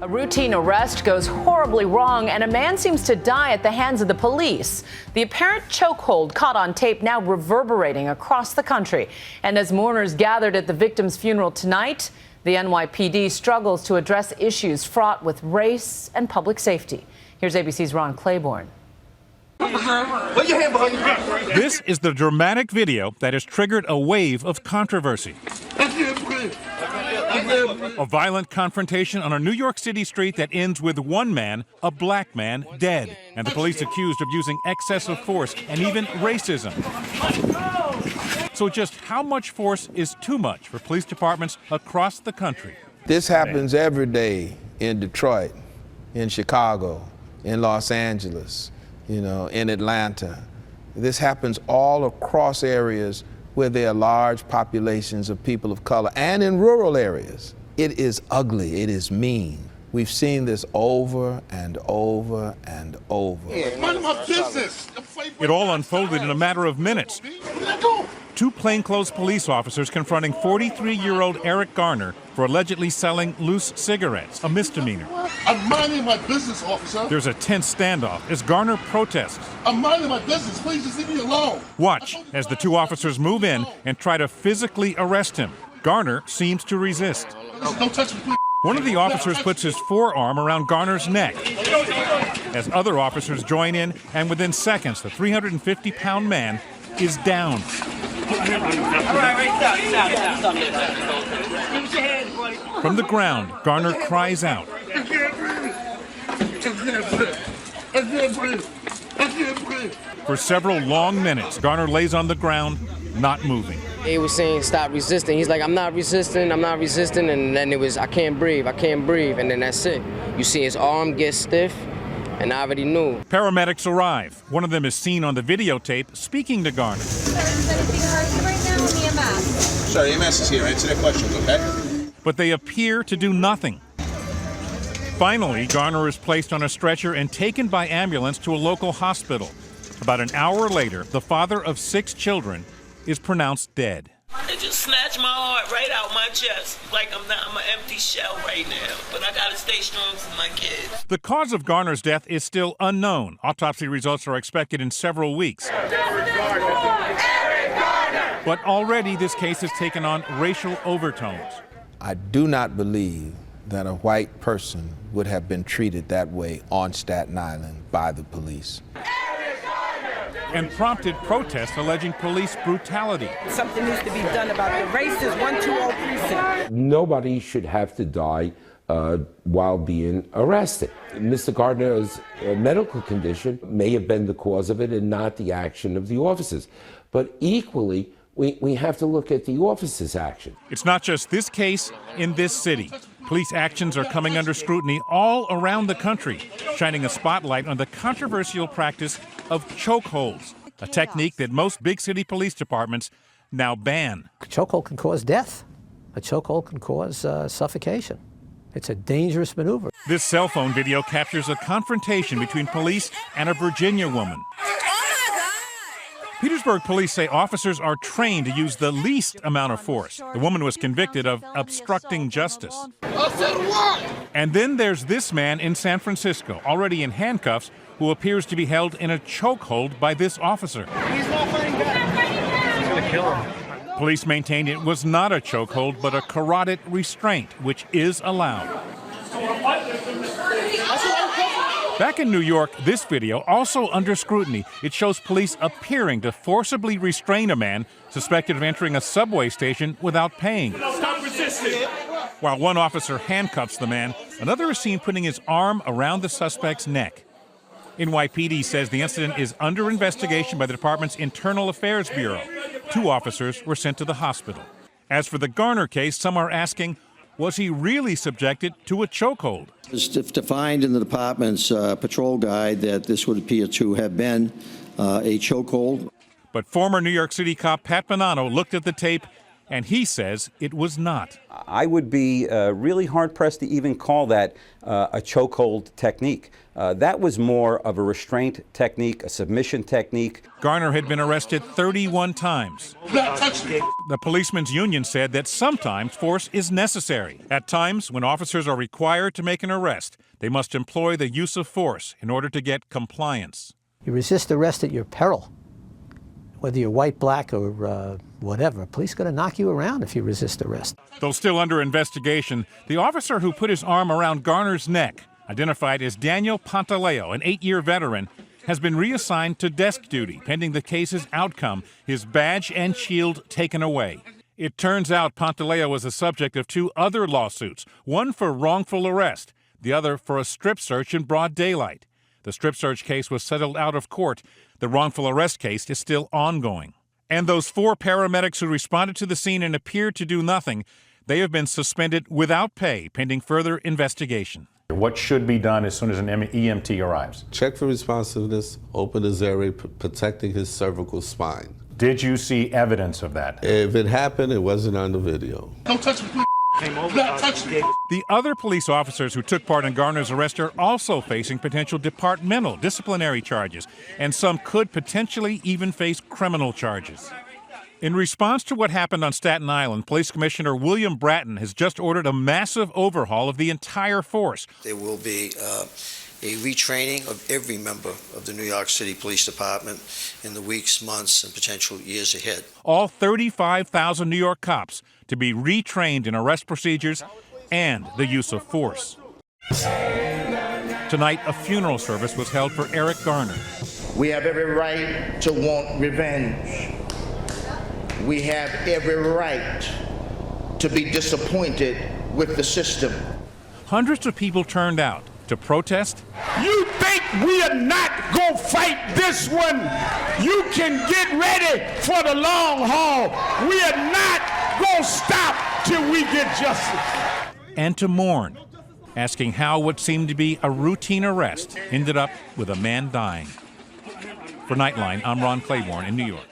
A routine arrest goes horribly wrong, and a man seems to die at the hands of the police. The apparent chokehold caught on tape now reverberating across the country. And as mourners gathered at the victim's funeral tonight, the NYPD struggles to address issues fraught with race and public safety. Here's ABC's Ron Claiborne. This is the dramatic video that has triggered a wave of controversy. A violent confrontation on a New York City street that ends with one man, a black man, dead, and the police accused of using excessive force and even racism. So just how much force is too much for police departments across the country? This happens every day in Detroit, in Chicago, in Los Angeles, in Atlanta. This happens all across areas where there are large populations of people of color, and in rural areas. It is ugly, it is mean. We've seen this over and over and over. Mind my business. It all unfolded in a matter of minutes. Two plainclothes police officers confronting 43-year-old Eric Garner for allegedly selling loose cigarettes, a misdemeanor. I'm minding my business, officer. There's a tense standoff as Garner protests. I'm minding my business. Please just leave me alone. Watch as the two officers move in and try to physically arrest him. Garner seems to resist. Don't touch me, please. One of the officers puts his forearm around Garner's neck as other officers join in, and within seconds, the 350-pound man is down. From the ground, Garner cries out. For several long minutes, Garner lays on the ground, not moving. He was saying, stop resisting. He's like, I'm not resisting, and then it was, I can't breathe, and then that's it. You see his arm get stiff, and I already knew. Paramedics arrive. One of them is seen on the videotape speaking to Garner. Sir, is anything hurting right now in EMS? Sir, EMS is here. Answer their questions, okay? But they appear to do nothing. Finally, Garner is placed on a stretcher and taken by ambulance to a local hospital. About an hour later, the father of 6 children is pronounced dead. It just snatched my heart right out my chest, like I'm an empty shell right now. But I gotta stay strong for my kids. The cause of Garner's death is still unknown. Autopsy results are expected in several weeks. But already this case has taken on racial overtones. I do not believe that a white person would have been treated that way on Staten Island by the police. And prompted protests alleging police brutality. Something needs to be done about the racist 120 precinct. Nobody should have to die while being arrested. Mr. Gardner's medical condition may have been the cause of it and not the action of the officers. But equally, we have to look at the officers' action. It's not just this case in this city. Police actions are coming under scrutiny all around the country, shining a spotlight on the controversial practice of chokeholds, a technique that most big city police departments now ban. A chokehold can cause death. A chokehold can cause suffocation. It's a dangerous maneuver. This cell phone video captures a confrontation between police and a Virginia woman. Petersburg police say officers are trained to use the least amount of force. The woman was convicted of obstructing justice. And then there's this man in San Francisco, already in handcuffs, who appears to be held in a chokehold by this officer. He's not fighting back. He's gonna kill him. Police maintained it was not a chokehold, but a carotid restraint, which is allowed. Back in New York, this video, also under scrutiny, it shows police appearing to forcibly restrain a man suspected of entering a subway station without paying. Stop resisting. While one officer handcuffs the man, another is seen putting his arm around the suspect's neck. NYPD says the incident is under investigation by the department's Internal Affairs Bureau. 2 officers were sent to the hospital. As for the Garner case, some are asking, was he really subjected to a chokehold? It's defined in the department's patrol guide that this would appear to have been a chokehold. But former New York City cop Pat Bonanno looked at the tape and he says it was not. I would be really hard-pressed to even call that a chokehold technique. That was more of a restraint technique, a submission technique. Garner had been arrested 31 times. The policemen's union said that sometimes force is necessary. At times, when officers are required to make an arrest, they must employ the use of force in order to get compliance. You resist arrest at your peril. Whether you're white, black, or whatever, police are going to knock you around if you resist arrest. Though still under investigation, the officer who put his arm around Garner's neck, identified as Daniel Pantaleo, an 8-year veteran, has been reassigned to desk duty pending the case's outcome, his badge and shield taken away. It turns out Pantaleo was the subject of 2 other lawsuits, one for wrongful arrest, the other for a strip search in broad daylight. The strip search case was settled out of court. The wrongful arrest case is still ongoing. And those 4 paramedics who responded to the scene and appeared to do nothing, they have been suspended without pay pending further investigation. What should be done as soon as an EMT arrives? Check for responsiveness, open his area, protecting his cervical spine. Did you see evidence of that? If it happened, it wasn't on the video. Don't touch me, please. Not touch me. The other police officers who took part in Garner's arrest are also facing potential departmental disciplinary charges, and some could potentially even face criminal charges. In response to what happened on Staten Island, Police Commissioner William Bratton has just ordered a massive overhaul of the entire force. There will be a retraining of every member of the New York City Police Department in the weeks, months, and potential years ahead. All 35,000 New York cops to be retrained in arrest procedures and the use of force. Tonight, a funeral service was held for Eric Garner. We have every right to want revenge. We have every right to be disappointed with the system. Hundreds of people turned out to protest. You think we are not going to fight this one? You can get ready for the long haul. We are not going to stop till we get justice. And to mourn, asking how what seemed to be a routine arrest ended up with a man dying. For Nightline, I'm Ron Claiborne in New York.